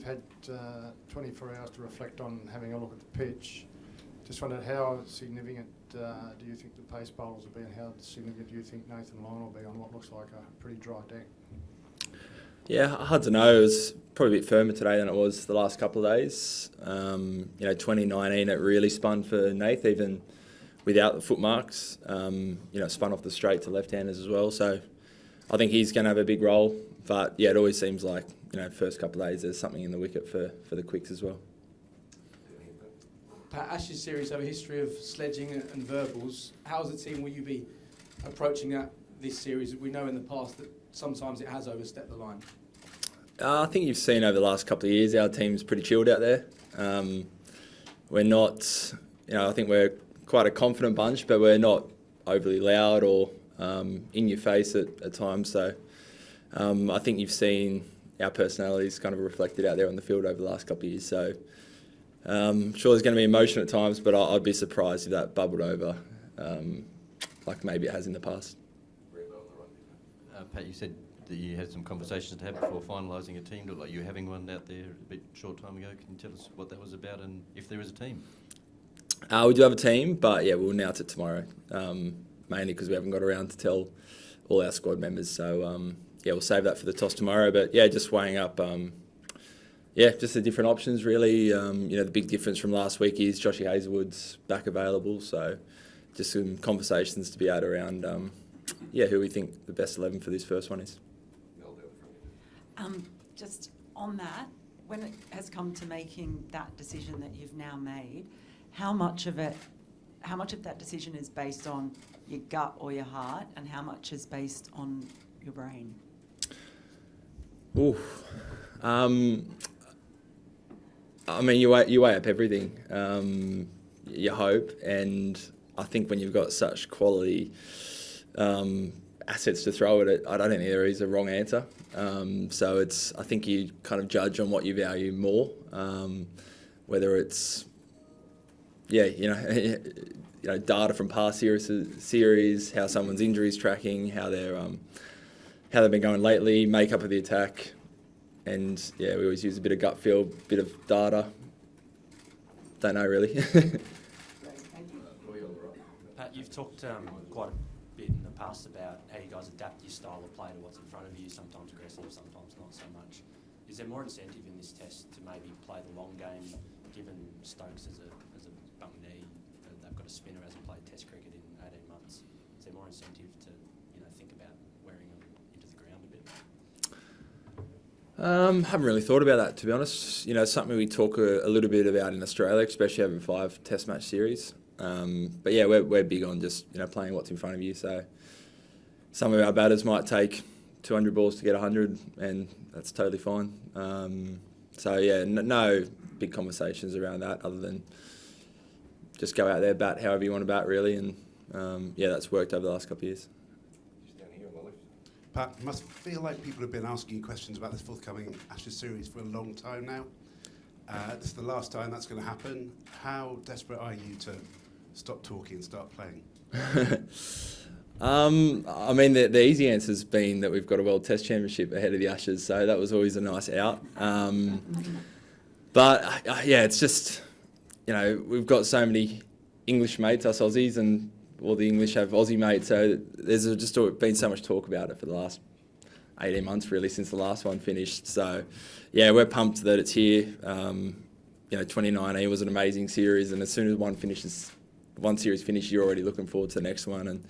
had 24 hours to reflect on having a look at the pitch. Just wondered how significant do you think the pace bowlers will be, and how significant do you think Nathan Lyon will be on what looks like a pretty dry deck? Yeah, hard to know. It was probably a bit firmer today than it was the last couple of days. 2019 it really spun for Nath, even without the foot marks. Spun off the straight to left-handers as well. So I think he's going to have a big role. But yeah, it always seems like, first couple of days there's something in the wicket for the quicks as well. Pat, Ashes series have a history of sledging and verbals. How as a team will you be approaching this series? We know in the past that sometimes it has overstepped the line. I think you've seen over the last couple of years our team's pretty chilled out there. We're not, I think we're quite a confident bunch, but we're not overly loud or in your face at times. So I think you've seen our personalities kind of reflected out there on the field over the last couple of years. So I'm sure there's going to be emotion at times, but I'd be surprised if that bubbled over like maybe it has in the past. Pat, you said that you had some conversations to have before finalising a team. Looked like you were having one out there a bit short time ago. Can you tell us what that was about and if there is a team? We do have a team, but yeah, we'll announce it tomorrow, mainly because we haven't got around to tell all our squad members. So we'll save that for the toss tomorrow. But yeah, just weighing up, just the different options really. The big difference from last week is Joshy Hazelwood's back available. So just some conversations to be had around, who we think the best 11 for this first one is. Just on that, when it has come to making that decision that you've now made, how much of that decision is based on your gut or your heart, and how much is based on your brain? You weigh up everything. You hope, and I think when you've got such quality assets to throw at it, I don't think there is a wrong answer. I think you kind of judge on what you value more, whether it's data from past series, how someone's injuries tracking, how they've been going lately, makeup of the attack, and we always use a bit of gut feel, bit of data. Don't know really. Pat, you've talked quite a bit in the past about how you guys adapt your style of play to what's in front of you, sometimes aggressive, sometimes not so much. Is there more incentive in this test to maybe play the long game, given Stokes as a bum knee, and they've got a spinner who hasn't played test cricket in 18 months? Is there more incentive to think about wearing them into the ground a bit? Haven't really thought about that, to be honest. Something we talk a little bit about in Australia, especially having 5 test match series. But yeah, we're big on just playing what's in front of you. So some of our batters might take 200 balls to get 100, and that's totally fine. No big conversations around that, other than just go out there, bat however you want to bat, really. And that's worked over the last couple of years. Pat, it must feel like people have been asking you questions about this forthcoming Ashes series for a long time now. This is the last time that's going to happen. How desperate are you to stop talking and start playing? The easy answer has been that we've got a World Test Championship ahead of the Ashes, so that was always a nice out. It's just, we've got so many English mates, us Aussies, and all the English have Aussie mates, so there's just been so much talk about it for the last 18 months, really, since the last one finished. So, we're pumped that it's here. 2019 was an amazing series, and as soon as one series finishes, you're already looking forward to the next one, and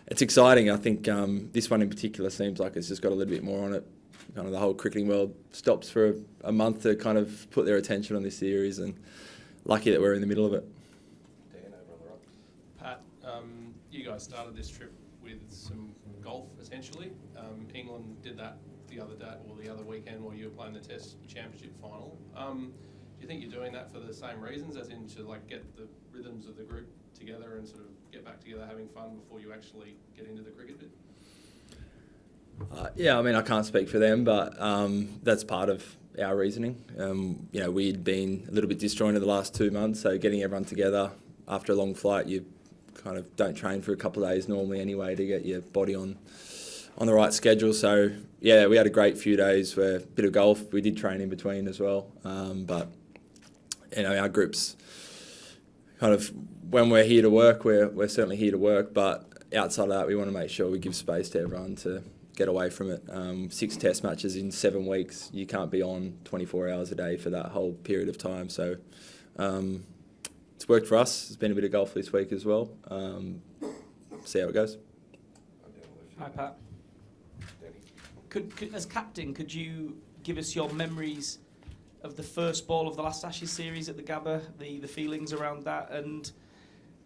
it's exciting. I think this one in particular seems like it's just got a little bit more on it. Kind of the whole cricketing world stops for a month to kind of put their attention on this series, and lucky that we're in the middle of it. Pat, you guys started this trip with some golf, essentially. England did that the other weekend while you were playing the Test Championship final. Do you think you're doing that for the same reasons, as in to get the rhythms of the group together and sort of get back together having fun before you actually get into the cricket bit? I can't speak for them, but that's part of our reasoning. We'd been a little bit disjointed the last 2 months, so getting everyone together after a long flight, you kind of don't train for a couple of days normally anyway to get your body on on the right schedule. So yeah, we had a great few days where a bit of golf. We did train in between as well, but our group's kind of, when we're here to work, we're certainly here to work, but outside of that, we want to make sure we give space to everyone to get away from it. 6 test matches in 7 weeks, you can't be on 24 hours a day for that whole period of time. So it's worked for us. There's been a bit of golf this week as well. See how it goes. Hi, Pat. Could, as captain, could you give us your memories of the first ball of the last Ashes series at the Gabba, the feelings around that, and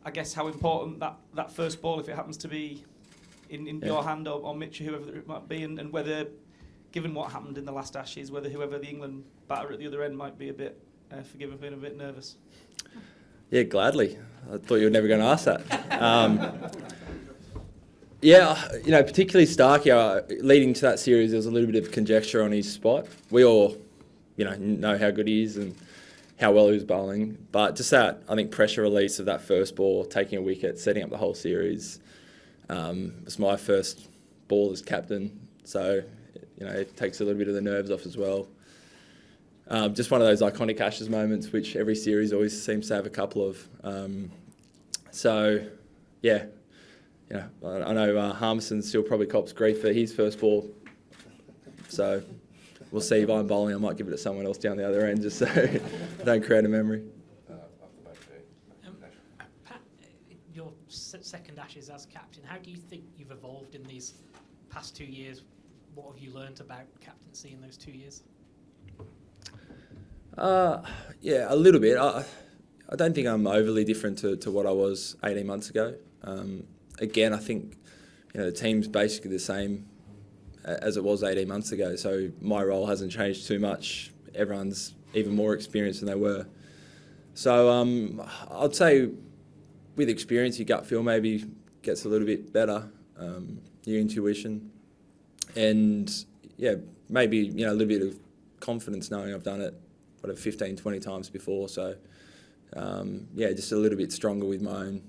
I guess how important that first ball, if it happens to be in your hand or Mitch or whoever it might be, and whether, given what happened in the last Ashes, whether whoever the England batter at the other end might be a bit, forgive me for being a bit nervous. Yeah, gladly. I thought you were never going to ask that. Yeah, particularly Starkey, leading to that series, there was a little bit of conjecture on his spot. We all, know how good he is and how well he was bowling. But just that, I think, pressure release of that first ball, taking a wicket, setting up the whole series, was my first ball as captain. So, it takes a little bit of the nerves off as well. Just one of those iconic Ashes moments, which every series always seems to have a couple of. I know Harmison still probably cops grief for his first ball. So we'll see if I'm bowling. I might give it to someone else down the other end just so I don't create a memory. Pat, your second Ashes as captain, how do you think you've evolved in these past 2 years? What have you learnt about captaincy in those 2 years? Yeah, a little bit. I don't think I'm overly different to what I was 18 months ago. Again, I think the team's basically the same as it was 18 months ago, so my role hasn't changed too much. Everyone's even more experienced than they were. So I'd say with experience, your gut feel maybe gets a little bit better, your intuition, and maybe a little bit of confidence knowing I've done it 15, 20 times before. So just a little bit stronger with my own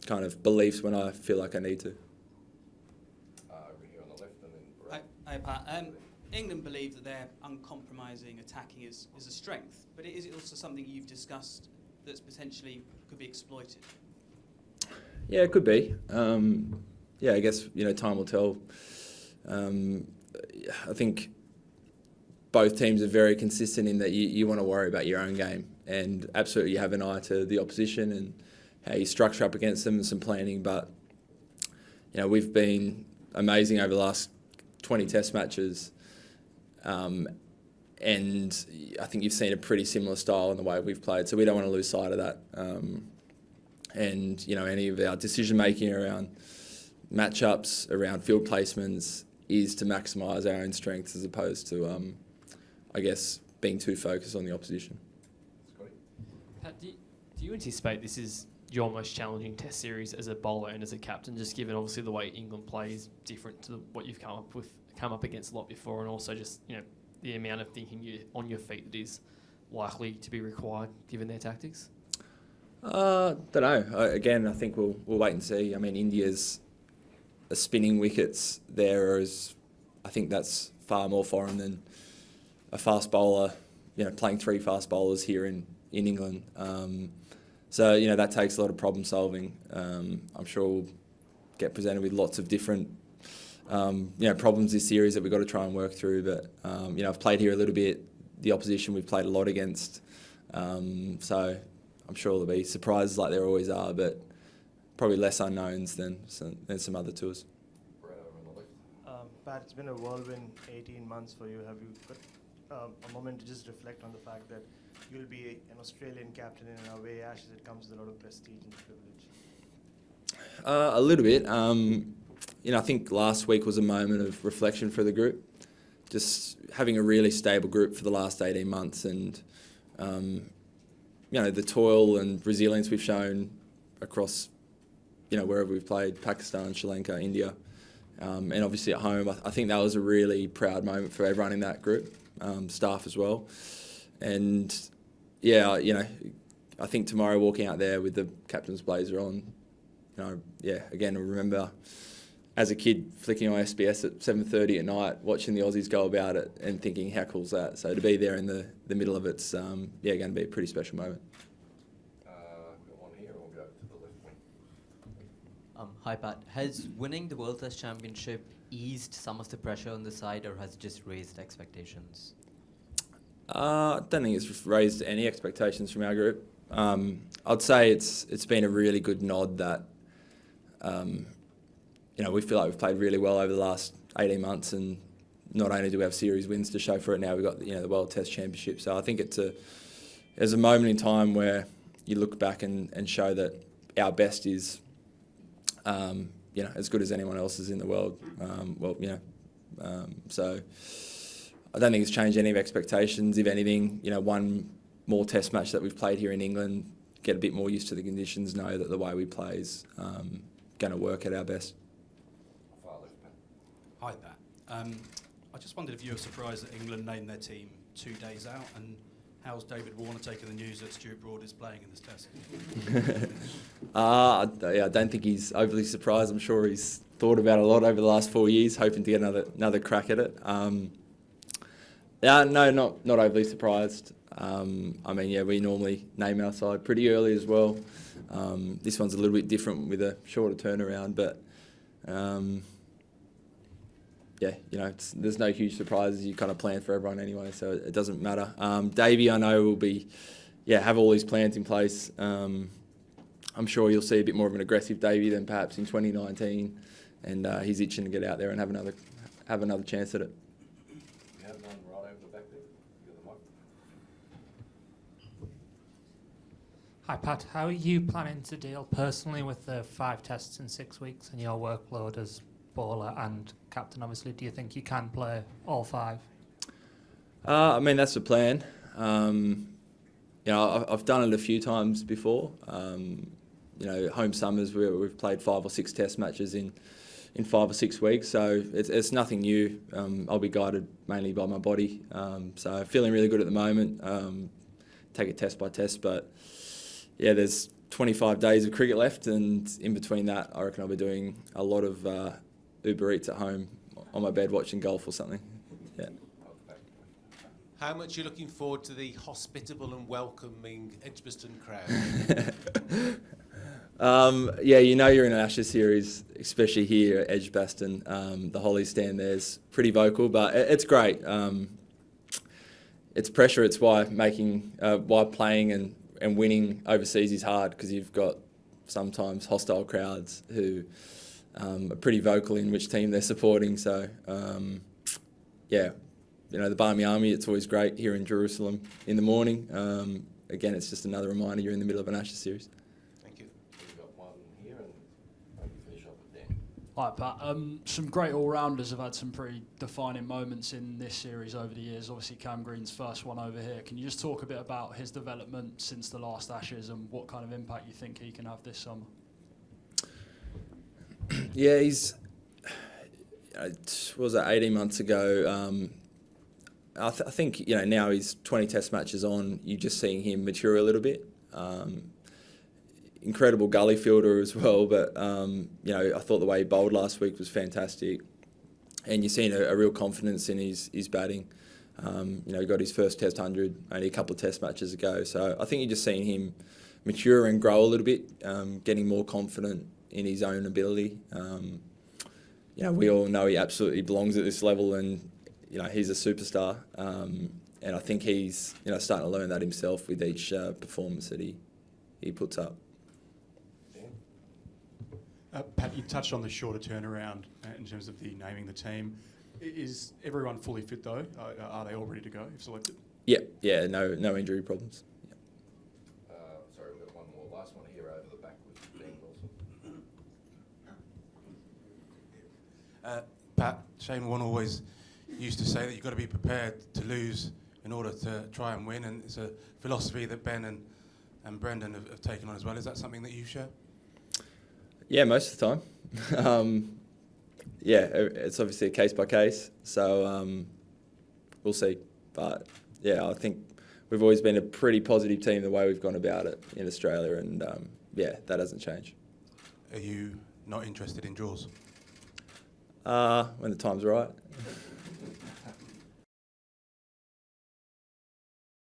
kind of beliefs when I feel like I need to. Over here on the left and then right. Hi, Pat. England believe that their uncompromising attacking is a strength, but is it also something you've discussed that's potentially could be exploited? Yeah, it could be. I guess time will tell. I think both teams are very consistent in that you want to worry about your own game, and absolutely you have an eye to the opposition and how you structure up against them and some planning. But we've been amazing over the last 20 test matches, and I think you've seen a pretty similar style in the way we've played, so we don't want to lose sight of that. Any of our decision making around matchups, around field placements, is to maximise our own strengths as opposed to being too focused on the opposition. Pat, do you anticipate this is your most challenging test series as a bowler and as a captain, just given obviously the way England plays different to what you've come up against a lot before, and also just the amount of thinking on your feet that is likely to be required given their tactics? Don't know. Again, I think we'll wait and see. I mean, India's spinning wickets there I think that's far more foreign than a fast bowler, playing 3 fast bowlers here in England. So that takes a lot of problem solving. I'm sure we'll get presented with lots of different problems this series that we've got to try and work through. But I've played here a little bit. The opposition we've played a lot against. So I'm sure there'll be surprises like there always are, but probably less unknowns than some other tours. Pat, it's been a whirlwind 18 months for you. Have you got a moment to just reflect on the fact that you'll be an Australian captain in an away Ashes? It comes with a lot of prestige and privilege. A little bit. I think last week was a moment of reflection for the group. Just having a really stable group for the last 18 months, and the toil and resilience we've shown across, wherever we've played, Pakistan, Sri Lanka, India, and obviously at home. I think that was a really proud moment for everyone in that group, staff as well. And I think tomorrow walking out there with the captain's blazer on, again, remember, as a kid flicking on SBS at 7:30 at night, watching the Aussies go about it and thinking, how cool's that? So to be there in the middle of it's going to be a pretty special moment. Got one here, we'll go to the left wing. Hi Pat, has winning the World Test Championship eased some of the pressure on the side, or has it just raised expectations? I don't think it's raised any expectations from our group. I'd say it's been a really good nod that we feel like we've played really well over the last 18 months, and not only do we have series wins to show for it, now we've got the World Test Championship. So I think it's a moment in time where you look back and show that our best is as good as anyone else's in the world. So I don't think it's changed any of expectations. If anything, one more Test match that we've played here in England, get a bit more used to the conditions, know that the way we play is going to work at our best. Hi, Pat. I just wondered if you were surprised that England named their team 2 days out, and how's David Warner taking the news that Stuart Broad is playing in this Test? I don't think he's overly surprised. I'm sure he's thought about it a lot over the last 4 years, hoping to get another crack at it. No, not overly surprised. We normally name our side pretty early as well. This one's a little bit different with a shorter turnaround, but there's no huge surprises. You kind of plan for everyone anyway, so it doesn't matter. Davey, I know, will have all these plans in place. I'm sure you'll see a bit more of an aggressive Davey than perhaps in 2019, and he's itching to get out there and have another chance at it. You have one right over the back there. You got the mic. Hi Pat, how are you planning to deal personally with the 5 tests in 6 weeks and your workload as bowler and captain? Obviously, do you think you can play all 5? That's the plan. I've done it a few times before. Home summers where we've played 5 or 6 Test matches in 5 or 6 weeks, so it's nothing new. I'll be guided mainly by my body, so feeling really good at the moment. Take it test by test, but there's 25 days of cricket left, and in between that, I reckon I'll be doing a lot of Uber Eats at home on my bed watching golf or something. Yeah. How much are you looking forward to the hospitable and welcoming Edgbaston crowd? You're in an Ashes series, especially here at Edgbaston. The Holly stand there's pretty vocal, but it's great. It's pressure. It's why playing and winning overseas is hard, because you've got sometimes hostile crowds who are pretty vocal in which team they're supporting. So, the Barmy Army, it's always great here in Jerusalem in the morning. Again, it's just another reminder you're in the middle of an Ashes series. Thank you. We've got one here, and maybe finish up with Dan. Hi Pat, some great all-rounders have had some pretty defining moments in this series over the years. Obviously Cam Green's first one over here. Can you just talk a bit about his development since the last Ashes and what kind of impact you think he can have this summer? Yeah, he's, what was that, 18 months ago, I think now he's 20 Test matches on, you're just seeing him mature a little bit. Incredible gully fielder as well, but I thought the way he bowled last week was fantastic, and you're seeing a real confidence in his batting. He got his first Test 100 only a couple of Test matches ago, so I think you're just seeing him mature and grow a little bit, getting more confident in his own ability. We all know he absolutely belongs at this level, and he's a superstar, and I think he's starting to learn that himself with each performance that he puts up. Pat, you touched on the shorter turnaround in terms of the naming the team. Is everyone fully fit though? Are they all ready to go if selected? Yeah, no injury problems. Sorry, we've got one more. Last one here over the back with Ben Wilson. Pat, Shane Warne always used to say that you've got to be prepared to lose in order to try and win, and it's a philosophy that Ben and Brendan have taken on as well. Is that something that you share? Yeah, most of the time. It's obviously a case by case, so we'll see. But I think we've always been a pretty positive team the way we've gone about it in Australia, and that hasn't changed. Are you not interested in draws? When the time's right.